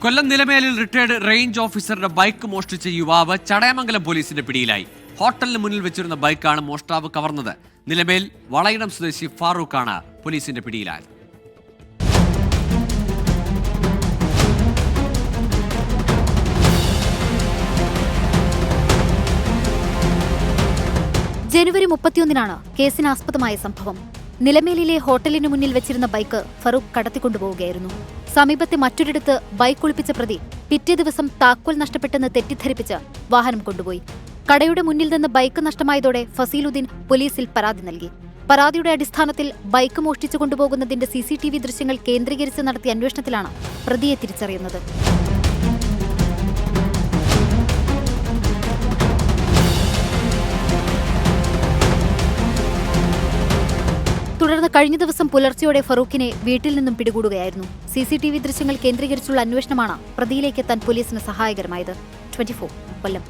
കൊല്ലം നിലമേലിൽ retired range ഓഫീസറുടെ bike മോഷ്ടിച്ച യുവാവ് ചടയമംഗലം പോലീസിന്റെ പിടിയിലായി. ഹോട്ടലിന് മുന്നിൽ വെച്ചിരുന്ന ബൈക്കാണ് മോഷ്ടാവ് കവർന്നത്. നിലമേൽ വളയിടം സ്വദേശി ഫാറൂഖാണ് പോലീസിന്റെ പിടിയിലായത്. ജനുവരി 31 കേസിനാസ്പദമായ സംഭവം. നിലമേലിലെ ഹോട്ടലിനു മുന്നിൽ വെച്ചിരുന്ന ബൈക്ക് ഫറൂഖ് കടത്തിക്കൊണ്ടുപോവുകയായിരുന്നു. സമീപത്തെ മറ്റൊരിടത്ത് ബൈക്ക് ഒളിപ്പിച്ച പ്രതി പിറ്റേ ദിവസം താക്കോൽ നഷ്ടപ്പെട്ടെന്ന് തെറ്റിദ്ധരിപ്പിച്ച് വാഹനം കൊണ്ടുപോയി. കടയുടെ മുന്നിൽ നിന്ന് ബൈക്ക് നഷ്ടമായതോടെ ഫസീലുദ്ദീൻ പോലീസിൽ പരാതി നൽകി. പരാതിയുടെ അടിസ്ഥാനത്തിൽ ബൈക്ക് മോഷ്ടിച്ചു കൊണ്ടുപോകുന്നതിന്റെ CCTV ദൃശ്യങ്ങൾ കേന്ദ്രീകരിച്ച് നടത്തിയ അന്വേഷണത്തിലാണ് പ്രതിയെ തിരിച്ചറിയുന്നത്. തുടർന്ന് കഴിഞ്ഞ ദിവസം പുലർച്ചെയോടെ ഫറൂഖിനെ വീട്ടിൽ നിന്നും പിടികൂടുകയായിരുന്നു. CCTV ദൃശ്യങ്ങൾ കേന്ദ്രീകരിച്ചുള്ള അന്വേഷണമാണ് പ്രതിയിലേക്കെത്താൻ പോലീസിന് സഹായകരമായത്. 24 കൊല്ലം.